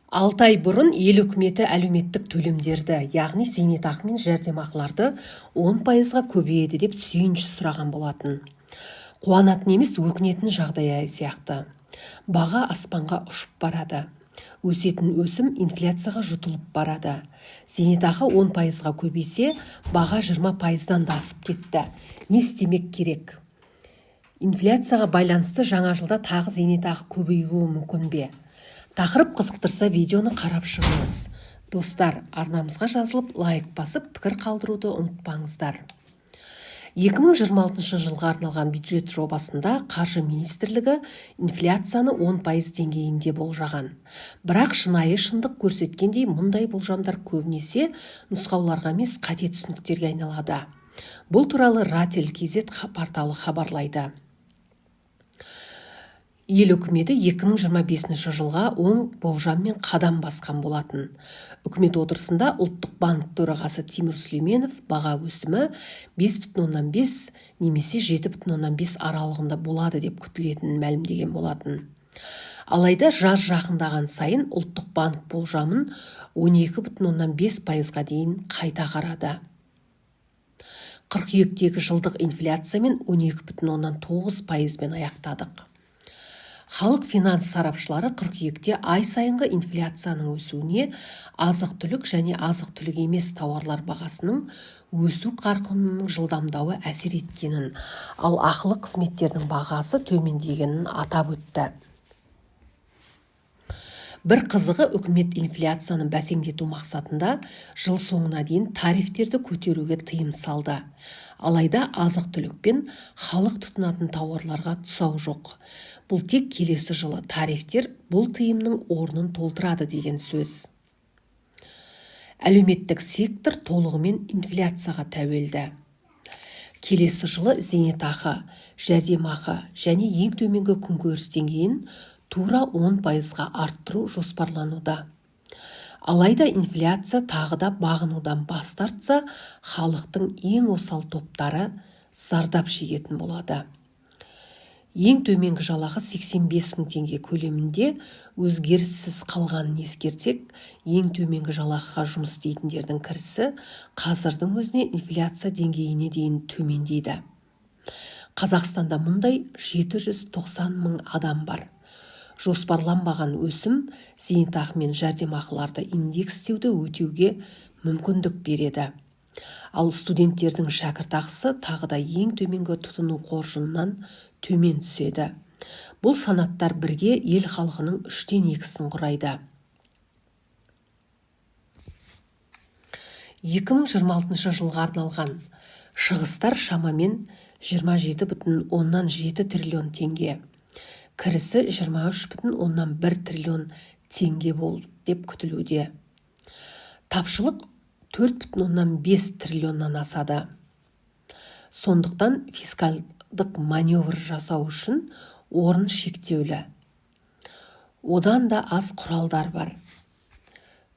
6 ай бұрын ел үкіметі әлеуметтік төлемдерді, яғни зейнетақы мен жәрдемақыларды 10%-ға көбейеді деп сүйінші сұраған болатын. Қуанатын емес, өкінетін жағдай сияқты. Баға аспанға ұшып барады. Өсетін өсім инфляцияға жұтылып барады. Зейнетақы 10%-ға көбейсе, баға 20%-дан да асып кетті. Не істемек керек? Инфляцияға байланысты жаңа жылда тағы зейнетақы көбеюі мүмкін бе? Тақырып қызықтырса, видеоны қарап шығыңыз. Достар, арнамызға жазылып, лайк басып, пікір қалдыруды ұмытпаңыздар. 2026 жылға арналған бюджет жобасында Қаржы министрлігі инфляцияны 10% деңгейінде болжаған. Бірақ шынайы шындық көрсеткендей, мұндай болжамдар көбінесе нұсқауларға емес, қате түсініктерге айналады. Бұл туралы Ратель.кз порталы хабарлайды. Ел үкіметі 2025 жылға оң болжаммен қадам басқан болатын. Үкімет отырысында Ұлттық банк төрағасы Тимур Сүлейменов баға өсімі 5,5 немесе 7,5 аралығында болады деп күтілетінін мәлімдеген болатын. Алайда жаз жақындаған сайын Ұлттық банк болжамын 12,5%-ға дейін қайта қарады. Қыркүйектегі жылдық инфляциямен 12,9%-мен аяқтадық. Халық финанс сарапшылары қыркүйекте ай сайынғы инфляцияның өсуіне азық-түлік және азық-түлік емес тауарлар бағасының өсу қарқынының жылдамдауы әсер еткенін, ал ақылы қызметтердің бағасы төмендегенін атап өтті. Бір қызығы, үкімет инфляцияны бәсеңдету мақсатында жыл соңына дейін тарифтерді көтеруге тыйым салды. Алайда азық-түлік пен халық тұтынатын тауарларға тұсау жоқ. Бұл тек келесі жылы тарифтер бұл тыйымның орнын толтырады деген сөз. Әлеуметтік сектор толығымен инфляцияға тәуелді. Келесі жылы зейнетақы, жәрдемақы және ең төменгі күнкөріс деңгейін тура 10%-ға арттыру жоспарлануда. Алайда инфляция тағы да бағынудан бас тартса, халықтың ең осал топтары зардап шегетін болады. Ең төменгі жалақы 85 мың теңге көлемінде өзгеріссіз қалғанын ескерсек, ең төменгі жалақыға жұмыс істейтіндердің кірісі қазірдің өзіне инфляция деңгейіне дейін төмендейді. Қазақстанда мұндай 790 мың адам бар. Жоспарланбаған өсім зейнетақы мен жәрдемақыларды индекстеуді өтеуге мүмкіндік береді. Ал студенттердің шәкіртақысы тағы да ең төменгі тұтыну қоржынынан төмен түседі. Бұл санаттар бірге ел халқының 2/3-ін құрайды. 2026 жылға арналған шығыстар шамамен 27,7 триллион теңге. Кірісі 23,1 триллион теңге болды деп күтілуде. Тапшылық 4,5 триллионнан асады. Сондықтан фискалдық маневр жасау үшін орын шектеулі. Одан да аз құралдар бар.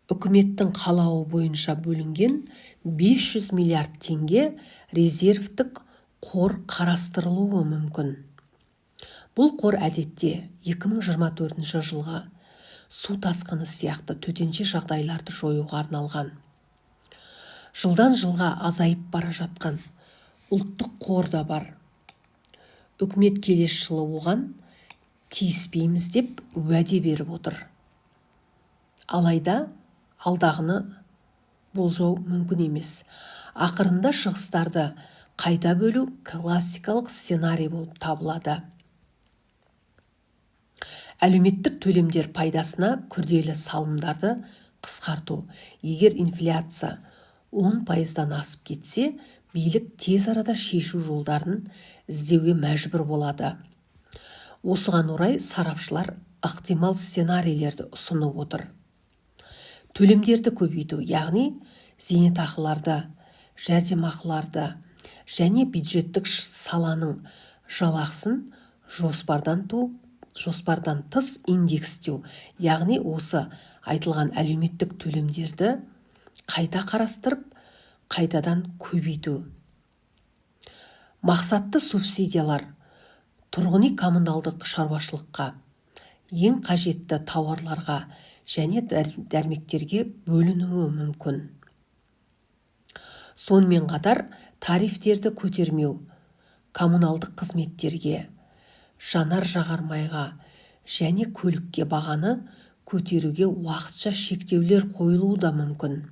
Үкіметтің қалауы бойынша бөлінген 500 миллиард теңге резервтік қор қарастырылуы мүмкін. Бұл қор әдетте 2024 жылға су тасқыны сияқты төтенше жағдайларды жоюға арналған. Жылдан жылға азайып бара жатқан ұлттық қор да бар. Үкімет келесі жылы оған тиіспейміз деп уәде беріп отыр. Алайда алдағыны болжау мүмкін емес. Ақырында шығыстарды қайта бөлу классикалық сценарий болып табылады. Әлеуметтік төлемдер пайдасына күрделі салымдарды қысқарту. Егер инфляция 10%-дан асып кетсе, билік тез арада шешу жолдарын іздеуге мәжбүр болады. Осыған орай сарапшылар ықтимал сценарийлерді ұсынып отыр. Төлемдерді көбейту, яғни зейнетақыларды, жәрдемақыларды және бюджеттік саланың жалақысын жоспардан тыс индекстеу, яғни осы айтылған әлеуметтік төлемдерді қайта қарастырып, қайтадан көбейту. Мақсатты субсидиялар тұрғын үй коммуналдық шаруашылыққа, ең қажетті тауарларға және дәрмектерге бөлінуі мүмкін. Сонымен қатар тарифтерді көтермеу, коммуналдық қызметтерге, жанар-жағармайға және көлікке бағаны көтеруге уақытша шектеулер қойылуы да мүмкін.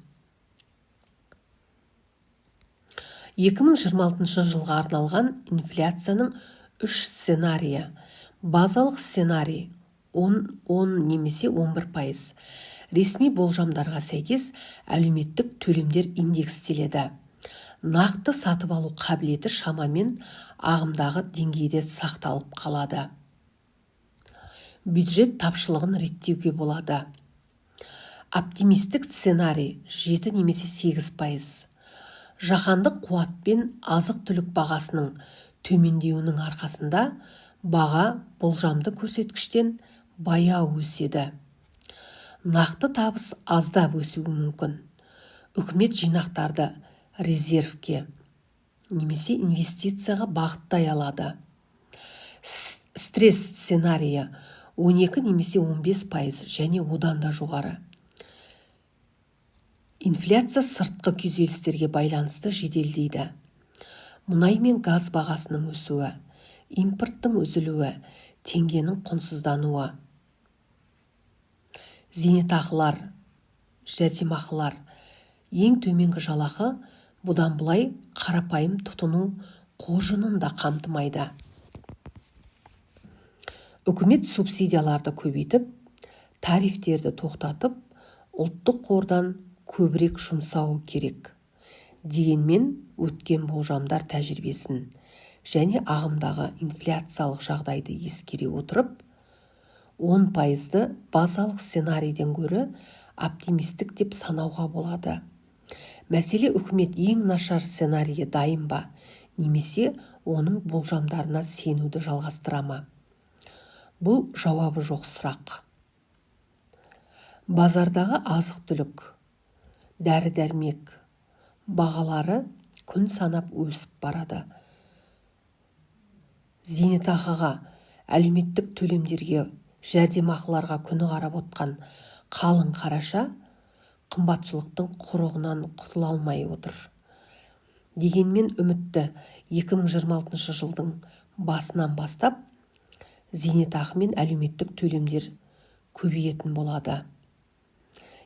2026 жылға арналған инфляцияның 3 сценарийі. Базалық сценарий 10 немесе 11%. Ресми болжамдарға сәйкес әлеуметтік төлемдер индекстеледі. Нақты сатып алу қабілеті шамамен ағымдағы деңгейде сақталып қалады. Бюджет тапшылығын реттеуге болады. Оптимистік сценарий 7 немесе 8%. Жаһандық қуат пен азық-түлік бағасының төмендеуінің арқасында баға болжамды көрсеткіштен баяу өседі. Нақты табыс аздап өсуі мүмкін. Үкімет жинақтарды резервке немесе инвестицияға бағыттай алады. Стресс сценарийі 12 немесе 15% және одан да жоғары. Инфляция сыртқы күйзелістерге байланысты жеделдейді. Мұнай мен газ бағасының өсуі, импорттың үзілуі, теңгенің құнсыздануы. Зейнетақылар, жәрдемақылар, ең төменгі жалақы бұдан былай қарапайым тұтыну қоржынын да қамтымайды. Үкімет субсидияларды көбейтіп, тарифтерді тоқтатып, ұлттық қордан көбірек жұмсауы керек. Дегенмен өткен болжамдар тәжірибесін және ағымдағы инфляциялық жағдайды ескере отырып, 10%-ды базалық сценарийден гөрі оптимистік деп санауға болады. Мәселе үкімет ең нашар сценарийі дайын ба, немесе оның болжамдарына сенуді жалғастыра ма? Бұл жауабы жоқ сұрақ. Базардағы азық-түлік, дәрі-дәрмек бағалары күн санап өсіп барады. Зейнетақыға, әлеуметтік төлемдерге, жәрдемақыларға күні қарап отқан қалың қараша қымбатшылықтың құрығынан құтыла алмай отыр. Дегенмен үмітті 2026 жылдың басынан бастап зейнетақы мен әлеуметтік төлемдер көбейетін болады.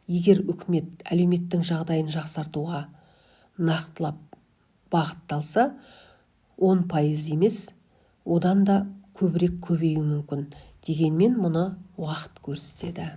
Егер үкімет әлеуметтің жағдайын жақсартуға нақтылап бағытталса, 10% емес, одан да көбірек көбеюі мүмкін. Дегенмен мұны уақыт көрсетеді.